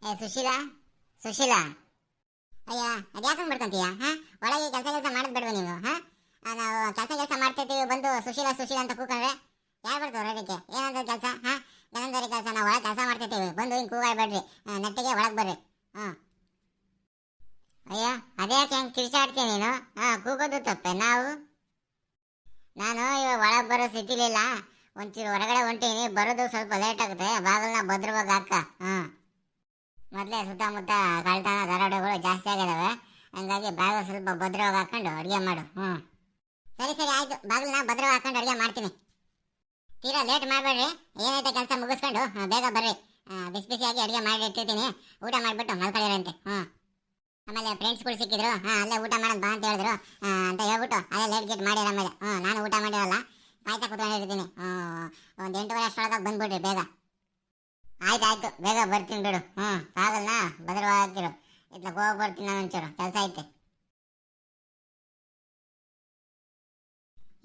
ಏ ಸುಶೀಲಾ, ಸುಶೀಲಾ, ಅಯ್ಯ ಅದ್ಯಾಕಂಗ್ ಮಾಡ್ಕೊಂತೀಯ? ಒಳಗೆ ಕೆಲಸ ಮಾಡೋದ್ ಬೇಡವಾ ನೀನು? ನಾವು ಕೆಲಸ ಮಾಡ್ತಿರ್ತೀವಿ, ಬಂದು ಸುಶೀಲಾ ಸುಶೀಲಾ ಅಂತ ಕೂಕೊಂಡ್ರೆ ಯಾರು ಬರ್ತಾವ್ರ ಅದಕ್ಕೆ? ಏನಂತ ಕೆಲಸ? ಗಂಧರಿ ಕೆಲಸ. ನಾವು ಒಳಗೆ ಕೆಲಸ ಮಾಡ್ತಿರ್ತೀವಿ, ಬಂದು ಹಿಂಗೆ ಕೂಗಾಡ್ಬೇಡ್ರಿ, ನೆಟ್ಟಿಗೆ ಒಳಗೆ ಬರ್ರಿ. ಅಯ್ಯ ಅದ್ಯಾಕೆ ಹೆಂಗೆ ಕಿರ್ಚಾಡ್ತೀಯ ನೀನು? ಕೂಗೋದು ತಪ್ಪೆ ನಾವು? ನಾನು ಇವಾಗ ಒಳಗೆ ಬರೋ ಸ್ಥಿತಿಲಿಲ್ಲ, ಒಂಚೂರು ಹೊರಗಡೆ ಹೊಂಟೀನಿ, ಬರೋದು ಸ್ವಲ್ಪ ಲೇಟ್ ಆಗುತ್ತೆ, ಬಾಗಿಲನ್ನ ಭದ್ರವಾಗಿ ಹಾಕ. ಮೊದಲೇ ಸುತ್ತಮುತ್ತ ಕಳ್ತನ ದರೋಡೆಗಳು ಜಾಸ್ತಿ ಆಗಿದಾವೆ, ಹಂಗಾಗಿ ಬಾಗಿಲು ಸ್ವಲ್ಪ ಭದ್ರವಾಗಿ ಹಾಕೊಂಡು ಅಡುಗೆ ಮಾಡು. ಸರಿ ಸರಿ ಆಯ್ತು, ಬಾಗಿಲನ್ನ ಭದ್ರವಾಗಿ ಹಾಕೊಂಡು ಅಡುಗೆ ಮಾಡ್ತೀನಿ. ತೀರಾ ಲೇಟ್ ಮಾಡಬೇಡ್ರಿ, ಏನೈತೆ ಕೆಲಸ ಮುಗಿಸ್ಕೊಂಡು ಬೇಗ ಬರ್ರಿ. ಬಿಸಿ ಬಿಸಿಯಾಗಿ ಅಡುಗೆ ಮಾಡಿ ಇಟ್ಟಿರ್ತೀನಿ, ಊಟ ಮಾಡಿಬಿಟ್ಟು ಮಲ್ಕೊಳ್ಳಿರಂತೆ. ಆಮೇಲೆ ಫ್ರೆಂಡ್ಸ್ಗಳು ಸಿಕ್ಕಿದ್ರು, ಅಲ್ಲೇ ಊಟ ಮಾಡೋದು ಬಾ ಅಂತ ಹೇಳಿದ್ರು ಅಂತ ಹೇಳ್ಬಿಟ್ಟು ಅಲ್ಲೇ ಲೇಟ್ ಗೇಟ್ ಮಾಡಿರ. ಆಮೇಲೆ ನಾನು ಊಟ ಮಾಡಿರಲ್ಲ, ಕಾಯ್ತಾ ಕೂತ್ಕೊಂಡಿರ್ತೀನಿ. ಒಂದು 8:30 ಅಷ್ಟರೊಳಗೆ ಬಂದ್ಬಿಡ್ರಿ ಬೇಗ. ಆಯ್ತಾಯ್ತು, ಬೇಗ ಬರ್ತೀನಿ ಬಿಡು. ಬಾಗಲ್ನ ಭದ್ರವಾಗಿರು, ಇತ್ಲಾಗ ಹೋಗಿ ಬರ್ತೀನಿ, ನಾನು ಒಂಚೂರು ಕೆಲಸ ಐತೆ.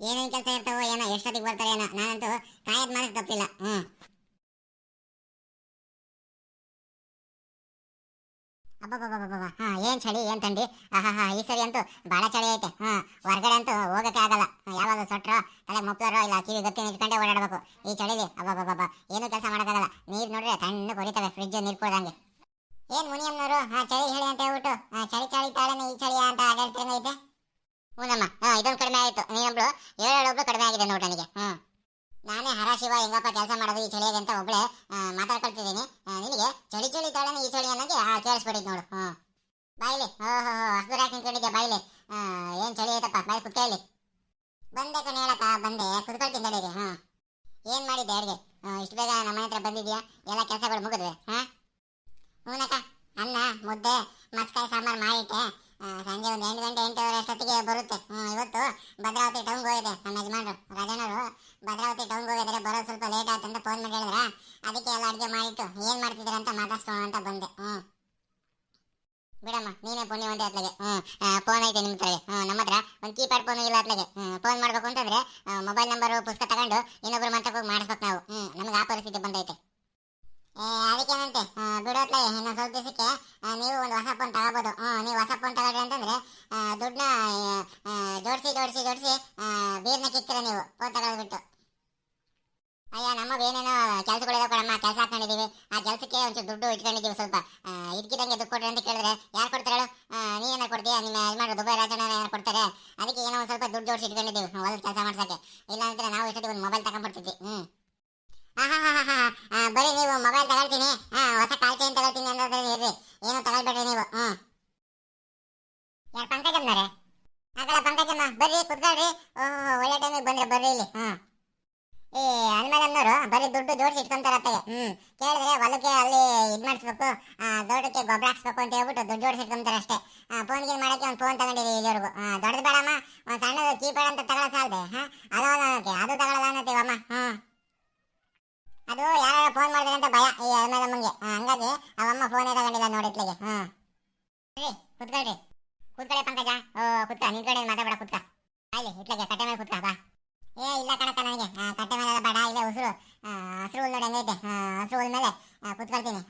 ಏನೇನು ಕೆಲಸ ಇರ್ತಾವೋ ಏನೋ, ಎಷ್ಟೊತ್ತಿಗೆ ಬರ್ತಾರೆ ಏನೋ, ನಾನಂತೂ ಕಾಯದ್ ಮಾತ್ರ ತಪ್ಪಿಲ್ಲ. ಅಬ್ಬಬ್ಬಬ್ಬಬ್ಬ, ಏನ್ ಚಳಿ ಏನ್ ಥಂಡಿ! ಈ ಸರಿ ಅಂತೂ ಭಾಳ ಚಳಿ ಐತೆ. ಹೊರಗಡೆ ಅಂತೂ ಹೋಗಕ್ಕೆ ಆಗಲ್ಲ, ಯಾವಾಗ ಸೊಟ್ರೋ ತಲೆ ಮುಪ್ತಾರೋ ಇಲ್ಲ ಕಿವಿ ಗತ್ತಿ ನಿಂತ್ಕೊಂಡೇ ಓಡಾಡಬೇಕು ಈ ಚಳಿಲಿ. ಅಬ್ಬಬ್ಬಬ್ಬ, ಏನು ಕೆಲಸ ಮಾಡೋಕ್ಕಾಗಲ್ಲ. ನೀರು ನೋಡ್ರೆ ತಣ್ಣಗೆ ಹೊಡಿತವೆ, ಫ್ರಿಜ್ ನೀರು ಕೊಡ್ದಂಗೆ. ಏನ್ ಮುನಿಯಮ್ಮನವರು ಚಳಿ ಹೇಳಿ ಅಂತ ಹೇಳ್ಬಿಟ್ಟು ಚಳಿ ಚಳಿ ತಾಳನೆ ಈ ಚಳಿಯ ಅಂತ ಆಡಾಡ್ತಿರಂಗೈತೆ. ಹೂನಮ್ಮ, ಇದೊಂದು ಕಡಿಮೆ ಆಯ್ತು, ನೀನೊಬ್ಳು ಏಳೊಬ್ಳು ಕಡಿಮೆ ಆಗಿದೆ ನೋಡು ನನಗೆ. ನಾನೇ ಹರಾಶಿವ ಹೆಂಗಪ್ಪ ಕೆಲಸ ಮಾಡೋದು ಈ ಚಳಿಯಾಗೆ ಅಂತ ಒಬ್ಳೆ ಮಾತಾಡ್ಕೊಳ್ತಿದ್ದೀನಿ. ನಿನಗೆ ಚಳಿ ಚಳಿ ತಾಳನೆ ಈ ಚಳಿ ಅನ್ನೋಗೆ ಕೇಳಿಸ್ಬಿಟ್ಟಿದ್ ನೋಡು. ಬಾಯಿಲಿ ಹಸ್ಬರ್ ಹಾಕಿ ನಿಂತ್ಕೊಂಡಿದ್ದೆ, ಬಾಯಿಲಿ ಏನ್ ಚಳಿ ಐತಪ್ಪ, ಬಾಯಿ ಕುತ್ಕೊಳ್ಳಿ. ಬಂದೆ ಕಣ್ ಹೇಳಕ್ಕ, ಬಂದೆ ಕುತ್ಕೊಳ್ತೀನಿ ನಡೀರಿ. ಏನ್ ಮಾಡಿದ್ದೆ ಅಡುಗೆ? ಇಷ್ಟು ಬೇಗ ನಮ್ಮ ಮನೆ ಹತ್ರ ಬಂದಿದ್ಯಾ? ಎಲ್ಲ ಕೆಲಸಗಳು ಮುಗಿದ್ವೆ? ಹೂನಕ್ಕ, ಅನ್ನ ಮುದ್ದೆ ಮಸ್ಕಾಯಿ ಸಾಂಬಾರು ಮಾಡಿಟ್ಟೆ. ಸಂಜೆ ಒಂದು 8 ಗಂಟೆ 8:30 ಅಷ್ಟೊತ್ತಿಗೆ ಬರುತ್ತೆ. ಇವತ್ತು ಭದ್ರಾವತಿ ಟೌನ್ಗೆ ಹೋಗಿದೆ ನಮ್ಮ ಯಜಮಾನ್ರು ರಾಜನವರು. ಭದ್ರಾವತಿ ಟೌನ್ಗೆ ಹೋಗಿದ್ದಾರೆ, ಬರೋದು ಸ್ವಲ್ಪ ಲೇಟ್ ಆಯ್ತು ಅಂತ ಫೋನ್ ಮಾಡಿ ಹೇಳಿದ್ರ, ಅದಕ್ಕೆ ಎಲ್ಲ ಅಡುಗೆ ಮಾಡಿಟ್ಟು ಏನು ಮಾಡ್ತಿದ್ದೀರ ಅಂತ ಮಾತಾಡ್ಸ್ಕೊಳ್ಳೋಣ ಅಂತ ಬಂದೆ. ಬಿಡಮ್ಮ, ನೀನೇ ಪುಣ್ಯವಂತೆ ಅತ್ಲಾಗೆ. ಫೋನ್ ಐತೆ ನಿಮ್ಮ ಹತ್ರ? ನಮ್ಮ ಹತ್ರ ಒಂದು ಕೀಪ್ಯಾಡ್ ಫೋನ್ ಇಲ್ಲ ಅತ್ಲಾಗೆ. ಫೋನ್ ಮಾಡ್ಬೇಕು ಅಂತಂದ್ರೆ ಮೊಬೈಲ್ ನಂಬರು ಪುಸ್ತಕ ತಗೊಂಡು ಇನ್ನೊಬ್ರು ಮಂತಕ್ಕೆ ಹೋಗಿ ಮಾಡಿಸ್ಬೇಕು ನಾವು. ನಮ್ಗೆ ಆ ಪರಿಸ್ಥಿತಿ ಬಂದೈತೆ. ಅದಕ್ಕೇನಂತೆ ಬಿಡೋತ್ಲಾಗೆ ಇನ್ನೊಂದು ಸ್ವಲ್ಪ ದಿವಸಕ್ಕೆ ನೀವು ಒಂದು ಹೊಸ ಫೋನ್ ತಗೋಬೋದು. ನೀವು ಹೊಸ ಫೋನ್ ತಗೊಳ್ರಿ ಅಂತಂದ್ರೆ ದುಡ್ಡನ್ನ ಜೋಡಿಸಿ ಜೋಡಿಸಿ ಜೋಡಿಸಿ ಬೀರ್ನ ಕಿಕ್ತೀರ ನೀವು ಫೋನ್ ತಗೊಳ್ಬಿಟ್ಟು. ಅಯ್ಯ ನಮ್ಮದು ಏನೇನೋ ಕೆಲಸಗಳಿದಾವೆ ಕೊಡಮ್ಮ, ಕೆಲಸ ಹಾಕೊಂಡಿದ್ದೀವಿ, ಆ ಕೆಲಸಕ್ಕೆ ಒಂಚೂರು ದುಡ್ಡು ಇಟ್ಕೊಂಡಿದ್ದೀವಿ ಸ್ವಲ್ಪ. ಇದಕ್ಕಿದಂಗೆ ದುಡ್ಡು ಕೊಡ್ರಿ ಅಂತ ಕೇಳಿದ್ರೆ ಯಾರು ಕೊಡ್ತಾರೇಳು? ನೀನೇನ ಕೊಡ್ತೀಯ? ನಿಮ್ಮ ಯಜಮಾನ್ರು ದುಬೈ ರಾಜಣ್ಣ ಏನಾರು ಕೊಡ್ತಾರೆ, ಅದಕ್ಕೆ ಏನೋ ಒಂದು ಸ್ವಲ್ಪ ದುಡ್ಡು ಜೋಡಿಸಿ ಇಟ್ಕೊಂಡಿದ್ದೀವಿ ಹೊಲದ ಕೆಲಸ ಮಾಡ್ಸೋಕ್ಕೆ. ಇಲ್ಲ ಅಂದ್ರೆ ನಾವು ಎಷ್ಟೊತ್ತಿಗೆ ಒಂದು ಮೊಬೈಲ್ ತಗೊಂಡ್ಬಿಡ್ತಿದ್ವಿ. ಬರೀ ನೀವು ಮೊಬೈಲ್ ತಗೊಳ್ತೀನಿ, ಹೊಸ ಕಾಲ್ ಚೈನ್ ತಗೊಳ್ತೀನಿ ಅನ್ನೋದ್ರೆ ಇರ್ರಿ, ಏನು ತಗೊಳ್ಬೇಡ್ರಿ ನೀವು. ಯಾರು ಪಂಕಜಮ್ಮನವ್ರೆ? ಆಗಲ್ಲ ಪಂಕಜಮ್ಮ, ಬರ್ರಿ ಕುತ್ಕೊಳ್ರಿ. ಒಳ್ಳೆ ಟೈಮಿಗೆ ಬಂದ್ರೆ ಬರ್ರಿ ಇಲ್ಲಿ. ಈ ಅನ್ಮೇಲಮ್ಮನವರು ಬರೀ ದುಡ್ಡು ಜೋಡಿಸಿ ಇಟ್ಕೊಂತಾರತ್ತೆ. ಕೇಳಿದ್ರೆ ಹೊಲಕ್ಕೆ ಅಲ್ಲಿ ಇದು ಮಾಡಿಸ್ಬೇಕು, ದೊಡ್ಡಕ್ಕೆ ಗೊಬ್ಬರ ಹಾಕ್ಸ್ಬೇಕು ಅಂತ ಹೇಳ್ಬಿಟ್ಟು ದುಡ್ಡು ಜೋಡಿಸಿ ಇಟ್ಕೊಂತಾರೆ ಅಷ್ಟೇ. ಫೋನ್ಗೆ ಮಾಡೋಕ್ಕೆ ಒಂದು ಫೋನ್ ತಗೊಂಡಿದ್ದೀವಿ ಇಲ್ಲಿವರೆಗೂ. ದೊಡ್ಡದು ಬೇಡಮ್ಮ, ಒಂದು ಸಣ್ಣದು ಕೀಪ್ಯಾಡ್ ಅಂತ ತಗೊಳ್ಳೋ ಸಾಲದೆ. ಅದು ತಗೊಳ್ಳೋದ ಅನ್ನತ್ತೀವಮ್ಮ. ಅದು ಯಾರು ಫೋನ್ ಮಾಡಿದ್ರೆ ಅಂತ ಭಯ ಈ ಅಲ್ಮೇಲಮ್ಮಂಗೆ, ಹಂಗಾಗಿ ಅವಮ್ಮ ಫೋನೇ ತಗೊಂಡಿಲ್ಲ ನೋಡಿ ಇತ್ಲಿಗೆ. ಕುತ್ಕೊಳ್ರಿ, ಕೂತ್ಕೊಳ್ಳಿ ಪಂಕಜ. ಕುತ್ಕ, ನಿಂತ್ಕೊಂಡೆ ಮಾತಾಡ, ಕುತ್ಕ. ಅಲ್ಲಿ ಇತ್ಲಿಗೆ ಕಟ್ಟೆ ಮೇಲೆ ಕುತ್ಕ ಬಾ. ಇಲ್ಲ ಕಣಕ್ಕ, ನನಗೆ ಕಟ್ಟೆ ಮೇಲೆ ಬೇಡ, ಇಲ್ಲ ಹಸಿರು ಹುಲ್ ನೋಡಿ ಹಂಗೈತೆ, ಹಸಿರು ಹುಲ್ ಮೇಲೆ ಕುತ್ಕೊಳ್ತೀನಿ.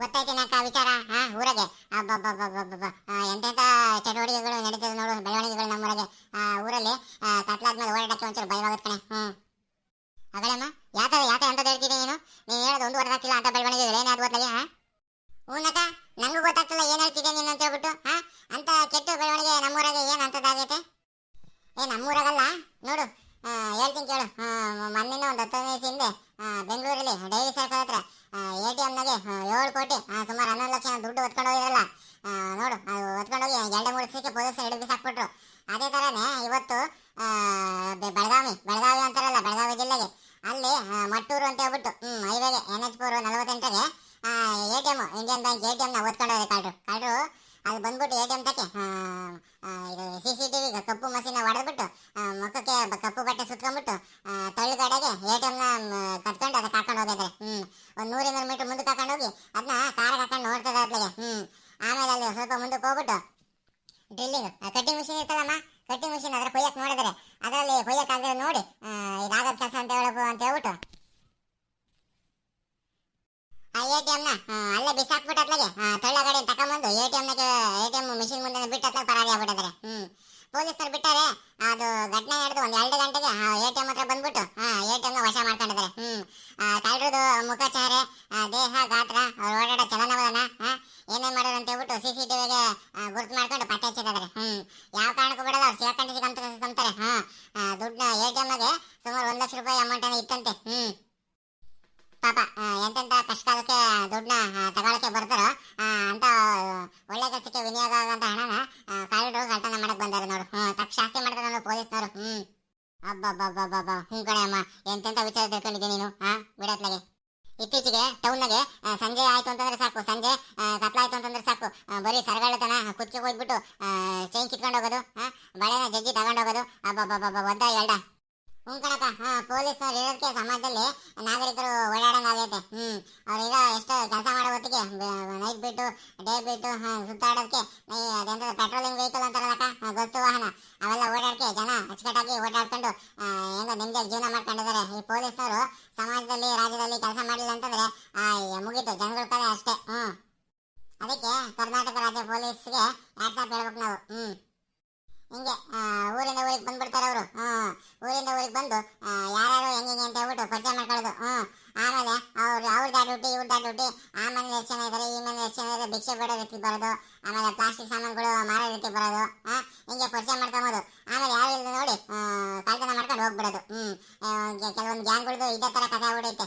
ಗೊತ್ತಾಯ್ತೇನಕ್ಕ ವಿಚಾರ? ಊರಾಗೆ ಅಬ್ಬಬ್ಬಬ್ಬಬ್ಬ ಎಂತೆಂಥ ಚಟುವಟಿಕೆಗಳು ನಡೀತದೆ ನೋಡು, ಬೆಳವಣಿಗೆಗಳು ನಮ್ಮೂರಾಗೆ. ಊರಲ್ಲಿ ಕತ್ಲಾದ್ಮೇಲೆ ಓಡಾಡಕ್ಕೆ ಒಂಚೂರು ಭಯವಾಗುತ್ತೆ ಕಣೆ. ಅಗಳಮ್ಮ, ಯಾಕೆ ಅಂತ ಹೇಳ್ತೀನಿ ನೀನು ಹೇಳೋದು ಒಂದು ಗೊತ್ತಾಗ್ತಿಲ್ಲ ಅಂತ ಬೆಳವಣಿಗೆಗಳು ಏನಾದ್ರು ಗೊತ್ತಾಗೆ? ಹೂನಕ್ಕ, ನಂಗೂ ಗೊತ್ತಾಗ್ತಿಲ್ಲ ಏನು ಹೇಳ್ತಿದ್ದೆ ನೀನು ಅಂತ ಹೇಳ್ಬಿಟ್ಟು. ಅಂತ ಕೆಟ್ಟ ಬೆಳವಣಿಗೆ ನಮ್ಮೂರಾಗೆ ಏನು ಅಂತದಾಗೈತೆ? ನಮ್ಮೂರಾಗಲ್ಲ ನೋಡು, ಹೇಳ್ತೀನಿ ಕೇಳು. ಮೊನ್ನೆ ಒಂದು 10 ದಿವಸ ಹಿಂದೆ ಬೆಂಗಳೂರಲ್ಲಿ ಡೈರಿ ಸರ್ಕಲ್ ಹತ್ರ ATMನಾಗೆ 7 ಕೋಟಿ ಸುಮಾರು 11 ಲಕ್ಷ ದುಡ್ಡು ಹೊತ್ಕೊಂಡು ಹೋಗಿರಲ್ಲ ನೋಡು. ಅದು ಹೊತ್ಕೊಂಡೋಗಿ 2-3 ದಿವಸಕ್ಕೆ ಪೊಲೀಸರು ಹಿಡಿದು ಬಿಸಾಕ್ಬಿಟ್ರು. ಅದೇ ಥರನೇ ಇವತ್ತು ಬೆಳಗಾವಿ ಅಂತಾರಲ್ಲ, ಬೆಳಗಾವಿ ಜಿಲ್ಲೆಗೆ ಅಲ್ಲಿ ಮಟ್ಟೂರು ಅಂತ ಹೇಳ್ಬಿಟ್ಟು ಹೈವೇಗೆ NH4 48ಗೆ ATM, ಇಂಡಿಯನ್ ಬ್ಯಾಂಕ್ ATMನ ಹೊತ್ಕೊಂಡು ಹೋಗಿ ಕಳ್ರು ಅಲ್ಲಿ ಬಂದ್ಬಿಟ್ಟು ATM ತಕ್ಕೆ ಇದು CCTV ಕಪ್ಪು ಮಷೀನ ಹೊಡೆದ್ಬಿಟ್ಟು ಮುಖಕ್ಕೆ ಕಪ್ಪು ಬಟ್ಟೆ ಸುತ್ಕೊಂಡ್ಬಿಟ್ಟು ತಳ್ಳುಗಡೆಗೆ ATMನ ಕತ್ಕೊಂಡು ಅದಕ್ಕೆ ಹಾಕೊಂಡು ಹೋಗಿದ್ದಾರೆ. ಒಂದು 100-200 ಮೀಟರ್ ಮುಂದಕ್ಕೆ ಹಾಕೊಂಡು ಹೋಗಿ ಅದನ್ನ ಕಾರಿಗೆ ಹಾಕೊಂಡು ನೋಡ್ತದೆ ಅದ್ಲಿಗೆ. ಆಮೇಲೆ ಅಲ್ಲಿ ಸ್ವಲ್ಪ ಮುಂದಕ್ಕೆ ಹೋಗ್ಬಿಟ್ಟು ಡ್ರಿಲ್ಲಿಂಗ್ ಕಟ್ಟಿಂಗ್ ಮಿಷಿನ್ ಇರ್ತದಮ್ಮ, ಕಟ್ಟಿಂಗ್ ಮಿಷಿನ್ ಅದ್ರ ಕೊಯ್ಯಕ್ಕೆ ನೋಡಿದರೆ ಅದರಲ್ಲಿ ಕೊಯ್ಯಕ್ಕಾಗದೆ ನೋಡಿ ಇದಾಗದ ಕೆಲಸ ಅಂತ ಹೇಳಬೇಕು ಅಂತ ಹೇಳ್ಬಿಟ್ಟು ಆ ATMನ ದುಡ್ಡನ್ನ ಅಲ್ಲೇ ಬಿಸಾಕ್ಬಿಟ್ಟು ಅತ್ಲಾಗೆ ತಳ್ಳ ಗಾಡಿ ತಗೊಂಬಂದು ಎ ಟಿ ಎಂ ಮಿಷಿನ್ ಮುಂದೆ ಬಿಟ್ಟು ಅತ್ಲಾಗ ಪರಾರಿ ಆಗ್ಬಿಟ್ಟಿದ್ದಾರೆ. ಪೊಲೀಸರು ಬಿಟ್ಟಾರೆ. ಅದು ಘಟನೆ ನಡೆದು ಒಂದ್ 2 ಗಂಟೆಗೆ ಎ ಟಿ ಎಂ ಹತ್ರ ಬಂದ್ಬಿಟ್ಟು ಎ ಟಿ ಎಂ ವಶ ಮಾಡ್ಕೊಂಡಿದ್ದಾರೆ. ಕಳ್ಳರದು ಮುಖ ಚಹರೆ, ದೇಹ ಗಾತ್ರ, ಅವ್ರು ಓಡಾಡೋ ಚಲನವಲನ ಏನೇನ್ ಮಾಡೋರು ಅಂತ ಹೇಳ್ಬಿಟ್ಟು CCTVಗೆ ಗುರ್ತು ಮಾಡ್ಕೊಂಡು ಪತ್ತೆ ಹಚ್ಚಿದ್ದಾರೆ. ಯಾವ ಕಾರಣಕ್ಕೂ ಬಿಡಲ್ಲ, ಅವ್ರು ಸಿಗಾಕೊಂತಾರೆ. ದುಡ್ಡ ಎ ಟಿ ಎಮ್ಗೆ ಸುಮಾರು 1 ಲಕ್ಷ ರೂಪಾಯಿ ಅಮೌಂಟ್ ಅನ್ನ ಇತ್ತಂತೆ. ಪಾಪ ಎಂತೆಂತ ಕಷ್ಟಕಾಲಕ್ಕೆ ದುಡ್ಡನ್ನ ತಗೊಳಕ್ಕೆ ಬರ್ತಾರೋ ಅಂತ ಒಳ್ಳೆ ಕೆಲಸಕ್ಕೆ ವಿನಿಯೋಗ ಆಗಂತ ಹಣನ ಕಳ್ಳರು ಕಳ್ತನ ಮಾಡಕ್ ಬಂದಾರೆ ನೋಡು. ತಕ್ಕ ಶಾಸ್ತಿ ಮಾಡ್ತಾರೆ ನೋಡು ಪೊಲೀಸ್ನವರು. ಅಬ್ಬಬ್ಬಬ್ಬಬ್ಬ ಕಣೆ ಅಮ್ಮ, ಎಂತೆಂತ ವಿಚಾರ ತಿಳ್ಕೊಂಡಿದ್ದೀನಿ ನೀನು ಬಿಡತ್ಲಾಗೆ. ಇತ್ತೀಚೆಗೆ ಟೌನ್ನಾಗೆ ಸಂಜೆ ಆಯ್ತು ಅಂತಂದ್ರೆ ಸಾಕು, ಸಂಜೆ ಕತ್ಲಾಯ್ತು ಅಂತಂದ್ರೆ ಸಾಕು, ಬರೀ ಸರಗಾಳತನ ಕುತ್ತಿಗೆ ಹೋಗ್ಬಿಟ್ಟು ಚೈನ್ ಕಿತ್ಕೊಂಡು ಹೋಗೋದು, ಬಳೆನ ಜಜ್ಜಿ ತಗೊಂಡೋಗೋದು. ಅಬ್ಬಬ್ಬಬ್ಬ ಒದ್ದ ಎಲ್ಡ ಕಣಕ. ಪೊಲೀಸ್ನವ್ರು ಇರೋದಕ್ಕೆ ಸಮಾಜದಲ್ಲಿ ನಾಗರಿಕರು ಓಡಾಡಂಗಾಗೈತೆ. ಅವ್ರೀಗ ಎಷ್ಟು ಕೆಲಸ ಮಾಡೋ ಹೊತ್ತಿಗೆ ನೈಟ್ ಬಿಟ್ಟು ಡೇ ಬಿಟ್ಟು ಸುತ್ತಾಡೋದಕ್ಕೆ ಅದೆಂತ ಪೆಟ್ರೋಲಿಂಗ್ ವೆಹಿಕಲ್ ಅಂತಾರಲ್ಲಕ್ಕ, ಗಸ್ತು ವಾಹನ, ಅವೆಲ್ಲ ಓಡಾಡಕ್ಕೆ ಜನ ಅಚ್ಚುಕಟ್ಟಾಗಿ ಓಡಾಡ್ಕೊಂಡು ಹೆಂಗ ನಿಮ್ಗೆ ಜೀವನ ಮಾಡ್ಕೊಂಡಿದ್ದಾರೆ. ಈ ಪೊಲೀಸ್ನವರು ಸಮಾಜದಲ್ಲಿ ರಾಜ್ಯದಲ್ಲಿ ಕೆಲಸ ಮಾಡಿಲ್ಲ ಅಂತಂದ್ರೆ ಮುಗೀತು ಜನಗಳ ಕಡೆ ಅಷ್ಟೇ. ಅದಕ್ಕೆ ಕರ್ನಾಟಕ ರಾಜ್ಯ ಪೊಲೀಸ್ಗೆ ಹ್ಯಾಟ್ಸ್ ಹೇಳ್ಬೇಕು ನಾವು. ಹಿಂಗೆ ಊರಿಂದ ಊರಿಗೆ ಬಂದ್ಬಿಡ್ತಾರೆ ಅವರು. ಊರಿಂದ ಊರಿಗೆ ಬಂದು ಯಾರು ಹೆಂಗೆ ಅಂತ ಹೇಳ್ಬಿಟ್ಟು ಪರಿಚಯ ಮಾಡ್ಕೊಳ್ಳೋದು. ಆಮೇಲೆ ಅವ್ರದ್ದು ಡ್ಯೂಟಿ ಇವ್ರದ್ದು ಡ್ಯೂಟಿ. ಆ ಮನೇಲಿ ಎಷ್ಟು ಜನ ಇದ್ದಾರೆ, ಈ ಮನೇಲಿ ಎಷ್ಟು ಜನ ಇದ್ದಾರೆ, ಭಿಕ್ಷೆ ಬೇಡೋ ರೀತಿ ಬರೋದು, ಆಮೇಲೆ ಪ್ಲಾಸ್ಟಿಕ್ ಸಾಮಾನುಗಳು ಮಾರೋ ರೀತಿ ಬರೋದು. ಹಿಂಗೆ ಪರಿಚಯ ಮಾಡ್ಕೊಂಬೋದು. ಆಮೇಲೆ ಯಾರು ಇಲ್ಲ ನೋಡಿ ಕಳ್ತನ ಮಾಡ್ಕೊಂಡು ಹೋಗ್ಬಿಡೋದು. ಕೆಲವೊಂದು ಗ್ಯಾಂಗ್ಗಳದ್ದು ಇದೇ ಥರ ಕಥೆ ಆಗ್ಬಿಡೈತೆ.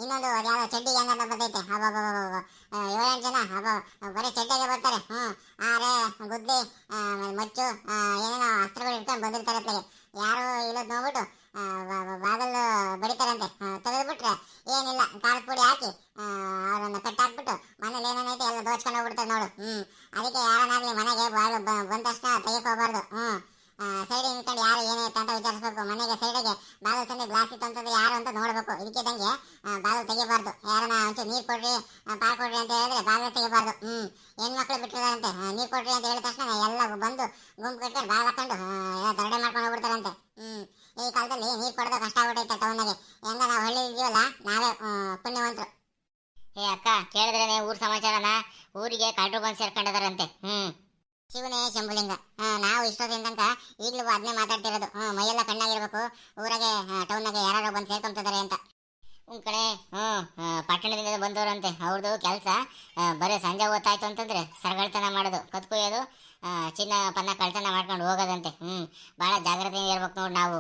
ಇನ್ನೊಂದು ಅದ್ಯಾವುದೋ ಚಡ್ಡಿ ಗ್ಯಾಂಗ್ ಅಂತ ಬರ್ತೈತೆ. 7-8 ಜನ ಬರೀ ಚಡ್ಡಿಗೆ ಬರ್ತಾರೆ. ಆರೆ ಗುದ್ದಿ ಮಚ್ಚು ಏನೇನೋ ಅಸ್ತ್ರಗಳು ಇಟ್ಕೊಂಡು ಬಂದಿರ್ತಾರೆ ಅತ್ಲಾಗೆ. ಯಾರು ಇಲ್ಲದ್ ನೋಡ್ಬಿಟ್ಟು ಬಾಗಲು ಬಡಿತಾರಂತೆ. ತೆಗೆದ್ಬಿಟ್ರೆ ಏನಿಲ್ಲ, ಖಾರದ ಪುಡಿ ಹಾಕಿ ಅವ್ರನ್ನ ಕಟ್ಟಾಕ್ಬಿಟ್ಟು ಮನೇಲಿ ಏನೇನೈತೆ ಎಲ್ಲ ದೋಚ್ಕೊಂಡು ಹೋಗ್ಬಿಡ್ತಾರೆ ನೋಡು. ಅದಕ್ಕೆ ಯಾರನ್ನಾಗ್ಲಿ ಮನೆಗೆ ಬಾಗಿಲು ಬಂದ ತಕ್ಷಣ ತೆಗಿಯಕ್ಕೆ ಹೋಗ್ಬಾರ್ದು. ಸೈಡ್ ನಿಂತ್ಕೊಂಡು ಯಾರು ಏನೈತೆ ಅಂತ ವಿಚಾರಿಸ್ಬೇಕು. ಮನೆಗೆ ಸೈಡಿಗೆ ಬಾಗಿಲು ತಂದು ಗ್ಲಾಸ್ ಇತ್ತು ಅಂತಂದ್ರೆ ಯಾರು ಅಂತ ನೋಡ್ಬೇಕು. ಇದಕ್ಕಿದ್ದಂಗೆ ಬಾಗಿಲು ತೆಗಿಬಾರ್ದು. ಯಾರನ್ನ ಒಂಚೂರು ನೀರು ಕೊಡ್ರಿ ಪಾಲ್ ಕೊಡ್ರಿ ಅಂತ ಹೇಳಿದ್ರೆ ಬಾಗಿಲು ತೆಗಿಬಾರ್ದು. ಹೆಣ್ಮಕ್ಳು ಬಿಟ್ಟಿದಾರಂತೆ. ನೀರು ಕೊಡ್ರಿ ಅಂತ ಹೇಳಿದ ತಕ್ಷಣ ಎಲ್ಲ ಬಂದು ಗುಂಪು ಕಟ್ಕೊಂಡು ಬಾಗಿಲು ಹಾಕೊಂಡು ದರಡೆ ಮಾಡ್ಕೊಂಡು ಹೋಗ್ಬಿಡ್ತಾರಂತೆ. ಈ ಕಾಲದಲ್ಲಿ ನೀರು ಕೊಡೋದು ಕಷ್ಟ ಆಗ್ಬಿಟ್ಟೈತೆ ಟೌನ್ನಾಗೆ. ಹೆಂಗ ನಾವು ಹಳ್ಳಿ ಇದೀವಲ್ಲ ನಾವೇ ಪುಣ್ಯವಂತರು. ಅಕ್ಕ, ಕೇಳಿದ್ರೇನೆ ಊರ್ ಸಮಾಚಾರನ? ಊರಿಗೆ ಕಳ್ಳರು ಬಂದು ಸೇರ್ಕೊಂಡಿದಾರಂತೆ. ಶಿವನೇ ಶಂಭುಲಿಂಗ. ನಾವು ಇಷ್ಟೊತ್ತಿನ ತನಕ ಈಗಲೂ ಅದನ್ನೇ ಮಾತಾಡ್ತಿರೋದು. ಮೈಯೆಲ್ಲ ಕಣ್ಣಾಗಿರ್ಬೇಕು, ಊರಾಗೆ ಟೌನ್ನಾಗೆ ಯಾರು ಬಂದು ಸೇರ್ಕೊಂತಿದ್ದಾರೆ ಅಂತ. ಕಡೆ ಪಟ್ಟಣದಿಂದ ಬಂದವರಂತೆ. ಅವ್ರದ್ದು ಕೆಲಸ ಬರೀ ಸಂಜೆ ಹೊತ್ತಾಯ್ತು ಅಂತಂದ್ರೆ ಸರಗಳ್ತನ ಮಾಡೋದು, ಕತ್ಕೊಯ್ಯೋದು, ಚಿನ್ನ ಪನ್ನ ಕಳ್ತನ ಮಾಡ್ಕೊಂಡು ಹೋಗೋದಂತೆ. ಭಾಳ ಜಾಗ್ರತೆಯಿಂದ ಇರ್ಬೇಕು ನೋಡಿ ನಾವು.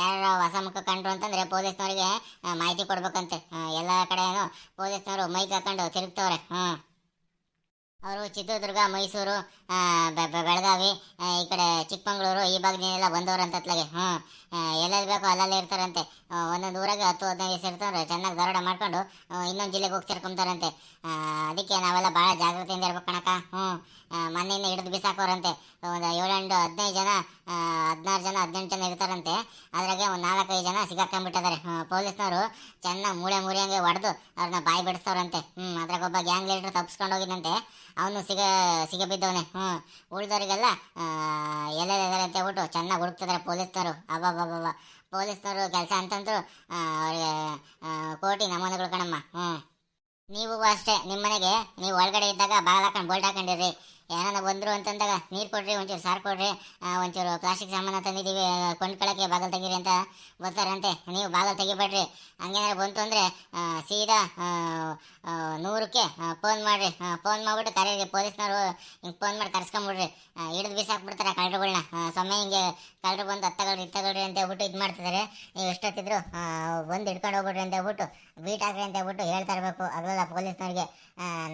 ಯಾರು ಹೊಸ ಮುಖ ಕಂಡ್ರು ಅಂತಂದ್ರೆ ಪೊಲೀಸ್ನವ್ರಿಗೆ ಮಾಹಿತಿ ಕೊಡ್ಬೇಕಂತೆ. ಎಲ್ಲ ಕಡೆನೂ ಪೊಲೀಸ್ನವರು ಮೈಕ್ ಹಾಕೊಂಡು ತಿರುಗ್ತವ್ರೆ. ಅವರು ಚಿತ್ರದುರ್ಗ, ಮೈಸೂರು, ಬೆಳಗಾವಿ, ಈ ಕಡೆ ಚಿಕ್ಕಮಂಗ್ಳೂರು ಈ ಭಾಗದಿಂದೆಲ್ಲ ಬಂದವರಂತ ಅತ್ಲಾಗೆ. ಎಲ್ಲೆಲ್ಲಿ ಬೇಕೋ ಅಲ್ಲಲ್ಲೇ ಇರ್ತಾರಂತೆ. ಒಂದೊಂದು ಊರಾಗೆ 10-15 ಇರ್ತಾರೆ. ಚೆನ್ನಾಗಿ ದರೋಡ ಮಾಡ್ಕೊಂಡು ಇನ್ನೊಂದು ಜಿಲ್ಲೆಗೆ ಹೋಗಿ ಸೇರ್ಕೊಂತಾರಂತೆ. ಅದಕ್ಕೆ ನಾವೆಲ್ಲ ಭಾಳ ಜಾಗ್ರತೆಯಿಂದ ಇರ್ಬೇಕು ಕಣಕ. ಮೊನ್ನೆಯಿಂದ ಹಿಡಿದು ಬಿಸಾಕೋರಂತೆ. ಒಂದು 7-15 ಜನ, 16 ಜನ, 18 ಜನ ಇರ್ತಾರಂತೆ. ಅದ್ರಾಗೆ ಒಂದು 4-5 ಜನ ಸಿಗಾಕೊಂಡ್ಬಿಟ್ಟಿದ್ದಾರೆ. ಪೊಲೀಸ್ನವರು ಚೆನ್ನಾಗಿ ಮೂಳೆ ಹೊಡೆದು ಅವ್ರನ್ನ ಬಾಯಿ ಬಿಡಿಸ್ತವ್ರಂತೆ. ಅದ್ರಾಗ ಒಬ್ಬ ಗ್ಯಾಂಗ್ ಲೀಡರ್ ತಪ್ಪಿಸ್ಕೊಂಡು ಹೋಗಿದಂತೆ. ಅವನು ಸಿಗಬಿದ್ದವನೆ. ಉಳಿದವರಿಗೆಲ್ಲ ಎಲ್ಲೆಲ್ಲಿದ್ದಾರೆ ಅಂತ ಹೇಳ್ಬಿಟ್ಟು ಚೆನ್ನಾಗಿ ಹುಡುಕ್ತಿದ್ದಾರೆ ಪೊಲೀಸ್ನವರು. ಅಬ್ಬಬ್ಬಬ್ಬ, ಪೊಲೀಸ್ನವರು ಕೆಲಸ ಅಂತಂದ್ರು ಅವ್ರಿಗೆ ಕೋಟಿ ನಮೂನೆಗಳು ಕಣಮ್ಮ. ನೀವು ಅಷ್ಟೇ, ನಿಮ್ಮ ಮನೆಗೆ ನೀವು ಒಳಗಡೆ ಇದ್ದಾಗ ಬಾಗಿಲು ಹಾಕೊಂಡು ಬೋಲ್ಟ್ ಹಾಕೊಂಡಿರಿ. ಯಾರನ್ನ ಬಂದರು ಅಂತಂದಾಗ ನೀರು ಕೊಡ್ರಿ, ಒಂಚೂರು ಸಾರು ಕೊಡ್ರಿ, ಒಂಚೂರು ಪ್ಲಾಸ್ಟಿಕ್ ಸಾಮಾನು ತಂದಿದ್ದೀವಿ ಕೊಂಡ್ಕೊಳ್ಳೋಕ್ಕೆ ಬಾಗಿಲು ತೆಗೀರಿ ಅಂತ ಬರ್ತಾರಂತೆ. ನೀವು ಬಾಗಿಲು ತೆಗಿಬೇಡ್ರಿ. ಹಂಗೇನಾರು ಬಂತು ಅಂದರೆ ಸೀದಾ 100ಕ್ಕೆ ಫೋನ್ ಮಾಡಿರಿ. ಫೋನ್ ಮಾಡಿಬಿಟ್ಟು ಕರೀರಿ ಪೊಲೀಸ್ನವರು. ಹಿಂಗೆ ಫೋನ್ ಮಾಡಿ ಕರ್ಸ್ಕೊಂಬಿಡ್ರಿ. ಹಿಡಿದು ಬಿಸಾಕ್ಬಿಡ್ತಾರೆ ಕಳ್ಳರುಗಳ್ನ. ಸೊಮ್ಮೆ ಹಿಂಗೆ ಕಳ್ಳರು ಬಂದು ಇತ್ತಗಳ್ರಿ ಅಂತ ಹೇಳ್ಬಿಟ್ಟು ಇದು ಮಾಡ್ತಿದ್ದಾರೆ. ನೀವು ಎಷ್ಟೊತ್ತಿದ್ರು ಬಂದು ಹಿಡ್ಕೊಂಡು ಹೋಗ್ಬಿಡ್ರಿ ಅಂತ ಹೇಳ್ಬಿಟ್ಟು ಬೀಟ್ ಹಾಕ್ರಿ ಅಂತ ಹೇಳ್ಬಿಟ್ಟು ಹೇಳ್ತಾ ಇರಬೇಕು. ಅದಲ್ಲ ಪೊಲೀಸ್ನವ್ರಿಗೆ,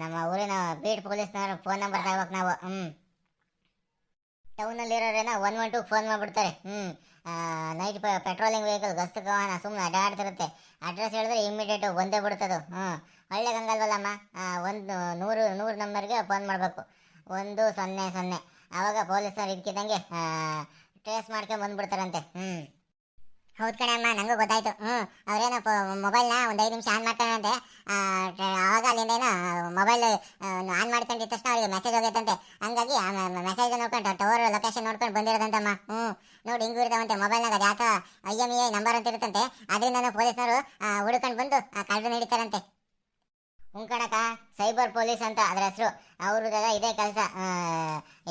ನಮ್ಮ ಊರಿನ ಬೀಟ್ ಪೊಲೀಸ್ನವ್ರ ಫೋನ್ ನಂಬರ್ ತಗೋಬೇಕು ನಾವು. ಟೌನಲ್ಲಿರೋರೇನ 112 ಫೋನ್ ಮಾಡಿಬಿಡ್ತಾರೆ. ನೈಟ್ ಪೆಟ್ರೋಲಿಂಗ್ ವೆಹಿಕಲ್ ಗಸ್ತು ವಾಹನ ಸುಮ್ಮನೆ ಅಡ್ಡಾಡ್ತಿರುತ್ತೆ. ಅಡ್ರೆಸ್ ಹೇಳಿದ್ರೆ ಇಮ್ಮಿಡಿಯೇಟ್ ಬಂದೇ ಬಿಡ್ತದು. ಹಳ್ಳಿಗಂಗಲ್ವಲ್ಲಮ್ಮ, 100 ನಂಬರ್ಗೆ ಫೋನ್ ಮಾಡಬೇಕು, 100. ಆವಾಗ ಪೊಲೀಸ್ನವ್ರು ಇದಕ್ಕಿದ್ದಂಗೆ ಟ್ರೇಸ್ ಮಾಡ್ಕೊಂಡು ಬಂದ್ಬಿಡ್ತಾರಂತೆ. ಹೌದು ಕಣೆ ಅಮ್ಮ, ನನಗೂ ಗೊತ್ತಾಯ್ತು. ಅವ್ರೇನೋ ಮೊಬೈಲ್ನ ಒಂದು 5 ನಿಮಿಷ ಆನ್ ಮಾಡ್ಕೊಂಡಂತೆ. ಆವಾಗ ಅಲ್ಲಿಂದ ಏನೋ ಮೊಬೈಲ್ ಆನ್ ಮಾಡ್ಕೊಂಡಿದ್ದ ತಕ್ಷಣ ಅವ್ರಿಗೆ ಮೆಸೇಜ್ ಹೋಗೈತಂತೆ. ಹಂಗಾಗಿ ಆ ಮೆಸೇಜ್ ನೋಡ್ಕೊಂಡು ಟವರ್ ಲೊಕೇಶನ್ ನೋಡ್ಕೊಂಡು ಬಂದಿರೋದಂತಮ್ಮ. ನೋಡಿ ಹಿಂಗೂ ಇರ್ತಾವಂತೆ ಮೊಬೈಲ್ನಾಗ. ಅದು ಯಾಕೋ IMEI ನಂಬರ್ ಅಂತ ಇರುತ್ತಂತೆ. ಅದರಿಂದನೂ ಪೊಲೀಸ್ನವರು ಹುಡ್ಕೊಂಡು ಬಂದು ಕಳ್ಳರು ಹಿಡಿತಾರಂತೆ. ಕಣಕ ಸೈಬರ್ ಪೊಲೀಸ್ ಅಂತ ಅದ್ರ ಹೆಸರು. ಅವ್ರದ್ದೆಲ್ಲ ಇದೇ ಕೆಲಸ.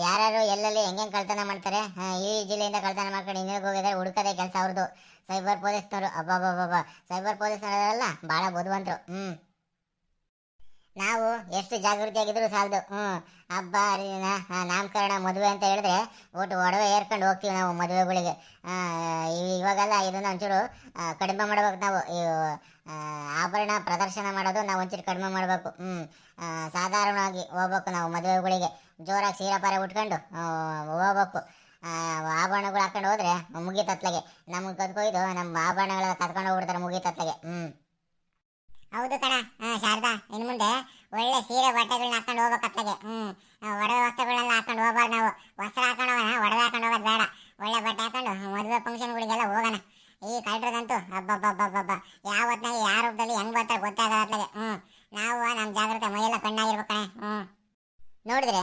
ಯಾರು ಎಲ್ಲೆಲ್ಲಿ ಹೆಂಗೆ ಕಳ್ತನ ಮಾಡ್ತಾರೆ, ಈ ಜಿಲ್ಲೆಯಿಂದ ಕಳ್ತನ ಮಾಡ್ಕೊಂಡು ಇನ್ನೇನು ಹೋಗಿದ್ದಾರೆ ಹುಡುಕದೇ ಕೆಲಸ ಅವ್ರದ್ದು. ಸೈಬರ್ ಪೊಲೀಸ್ನವರು ಅಬ್ಬಬ್ಬಬ್ಬ, ಸೈಬರ್ ಪೊಲೀಸ್ನವರೆಲ್ಲ ಭಾಳ ಬುದ್ಧಿವಂತರು. ನಾವು ಎಷ್ಟು ಜಾಗೃತಿಯಾಗಿದ್ರು ಸಾಲದು. ಹಬ್ಬ ಹರಿದಿನ, ನಾಮಕರಣ, ಮದುವೆ ಅಂತ ಹೇಳಿದ್ರೆ ಒಟ್ಟು ಒಡವೆ ಏರ್ಕೊಂಡು ಹೋಗ್ತೀವಿ ನಾವು ಮದುವೆಗಳಿಗೆ. ಇವಾಗೆಲ್ಲ ಇದನ್ನ ಒಂಚೂರು ಕಡಿಮೆ ಮಾಡ್ಬೇಕು ನಾವು. ಆಭರಣ ಪ್ರದರ್ಶನ ಮಾಡೋದು ನಾವು ಒಂಚೂರು ಕಡಿಮೆ ಮಾಡಬೇಕು. ಸಾಧಾರಣವಾಗಿ ಹೋಗ್ಬೇಕು ನಾವು ಮದುವೆಗಳಿಗೆ. ಜೋರಾಗಿ ಸೀರೆಪಾರೆ ಉಟ್ಕೊಂಡು ಹೋಗ್ಬೇಕು. ಆಭರಣಗಳು ಹಾಕೊಂಡು ಹೋದ್ರೆ ಮುಗಿತತ್ಲಗೆ ನಮ್ಗೆ ಕದ್ಕೊಯ್ದು ನಮ್ಮ ಆಭರಣಗಳೆಲ್ಲ ಕದ್ಕೊಂಡು ಹೋಗ್ಬಿಡ್ತಾರೆ ಮುಗಿತತ್ಲಗೆ. ಹೌದು ಕಣ ಶಾರದಾ, ಇನ್ನು ಮುಂದೆ ಒಳ್ಳೆ ಸೀರೆ ಬಟ್ಟೆಗಳನ್ನ ಹಾಕೊಂಡು ಹೋಗ್ಬೇಕತ್ಲಾಗೆ. ಒಡವೆ ವಸ್ತ್ರಗಳನ್ನೆಲ್ಲ ಹಾಕೊಂಡು ಹೋಗ್ಬಾರ್ದು ನಾವು. ವಸ್ತ್ರ ಹಾಕೊಂಡೋಗೋಣ, ಒಡವೆ ಹಾಕೊಂಡು ಹೋಗೋದು ಬೇಡ. ಒಳ್ಳೆ ಬಟ್ಟೆ ಹಾಕೊಂಡು ಮದುವೆ ಫಂಕ್ಷನ್ಗಳಿಗೆಲ್ಲ ಹೋಗೋಣ. ಈ ಕಳ್ರದಂತೂ ಹಬ್ಬಬ್ಬಬ್ಬಬ್ಬ ಯಾವ ಹೊತ್ನಾಗ ಯಾವ ರೂಪದಲ್ಲಿ ಹೆಂಗ್ ಬರ್ತಾರೆ ಗೊತ್ತಾಗತ್ಲಾಗೆ. ನಾವು ನಮ್ಮ ಜಾಗ್ರತೆ ಮೈಯೆಲ್ಲ ಕಣ್ಣಾಗಿರ್ಬೇಕು ಕಣೆ. ನೋಡಿದ್ರೆ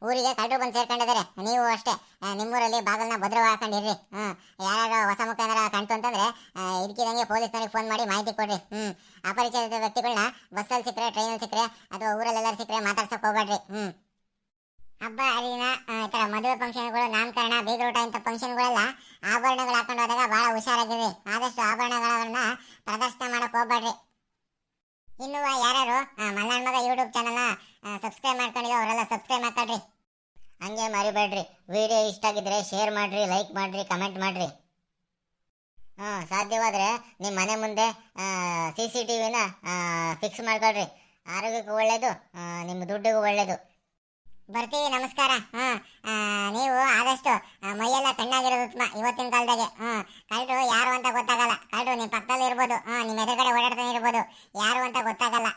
ಊರಿಗೆ ಕಳ್ಳರು ಬಂದು ಸೇರ್ಕೊಂಡಿದ್ದಾರೆ. ನೀವು ಅಷ್ಟೇ ನಿಮ್ಮೂರಲ್ಲಿ ಬಾಗಲ್ನ ಭದ್ರವಾಗಿ ಹಾಕೊಂಡಿರ್ರಿ. ಯಾರು ಹೊಸ ಮುಖ ಏನಾರ ಕಾಣ್ತು ಅಂತಂದ್ರೆ ಇದಕ್ಕಿದಂಗೆ ಪೊಲೀಸ್ನವ್ರಿಗೆ ಫೋನ್ ಮಾಡಿ ಮಾಹಿತಿ ಕೊಡ್ರಿ. ಅಪರಿಚಿತ ವ್ಯಕ್ತಿಗಳನ್ನ ಬಸ್ಸಲ್ಲಿ ಸಿಕ್ಕರೆ, ಟ್ರೈನಲ್ಲಿ ಸಿಕ್ಕರೆ ಅಥವಾ ಊರಲ್ಲೆಲ್ಲರೂ ಸಿಕ್ಕರೆ ಮಾತಾಡ್ಸಕ್ ಹೋಗ್ಬೇಡ್ರಿ. ಹಬ್ಬ ಹರಿದಿನ ಈ ಥರ ಮದುವೆ ಫಂಕ್ಷನ್ಗಳು, ನಾಮಕರಣ, ಬೀಗರೂಟ ಇಂಥ ಫಂಕ್ಷನ್ಗಳೆಲ್ಲ ಆಭರಣಗಳು ಹಾಕೊಂಡು ಹೋದಾಗ ಭಾಳ ಹುಷಾರಾಗಿರ್ರಿ. ಆದಷ್ಟು ಆಭರಣಗಳನ್ನ ಪ್ರದರ್ಶನ ಮಾಡಕ್ ಹೋಗ್ಬೇಡ್ರಿ. ಇನ್ನು ಯಾರು ಮಲ್ನಾಡ್ ಮಗ ಯೂಟ್ಯೂಬ್ ಚಾನಲ್ನ ಸಬ್ಸ್ಕ್ರೈಬ್ ಮಾಡ್ಕೊಂಡಿರೋ ಅವರೆಲ್ಲ ಸಬ್ಸ್ಕ್ರೈಬ್ ಮಾಡ್ಕೊಳ್ರಿ. ಹಂಗೆ ಮರಿಬೇಡ್ರಿ. ವಿಡಿಯೋ ಇಷ್ಟ ಆಗಿದ್ರೆ ಶೇರ್ ಮಾಡ್ರಿ, ಲೈಕ್ ಮಾಡ್ರಿ, ಕಮೆಂಟ್ ಮಾಡ್ರಿ. ಸಾಧ್ಯವಾದರೆ ನಿಮ್ಮ ಮನೆ ಮುಂದೆ CCTVನ ಫಿಕ್ಸ್ ಮಾಡ್ಕೊಳ್ರಿ. ಆರೋಗ್ಯಕ್ಕೂ ಒಳ್ಳೇದು, ನಿಮ್ಮ ದುಡ್ಡಿಗೂ ಒಳ್ಳೇದು. ಬರ್ತೀವಿ, ನಮಸ್ಕಾರ. ನೀವು ಆದಷ್ಟು ಮೈಯೆಲ್ಲ ಕಣ್ಣಾಗಿರೋದು ಉತ್ತಮ ಇವತ್ತಿನ ಕಾಲದಾಗೆ. ಕಳ್ಳರು ಯಾರು ಅಂತ ಗೊತ್ತಾಗಲ್ಲ. ಕಳ್ಳರು ನಿಮ್ಮ ಪಕ್ಕದಲ್ಲಿ ಇರ್ಬೋದು, ನಿಮ್ಮ ಎದುರುಗಡೆ ಓಡಾಡ್ತಾನೆ ಇರ್ಬೋದು, ಯಾರು ಅಂತ ಗೊತ್ತಾಗಲ್ಲ.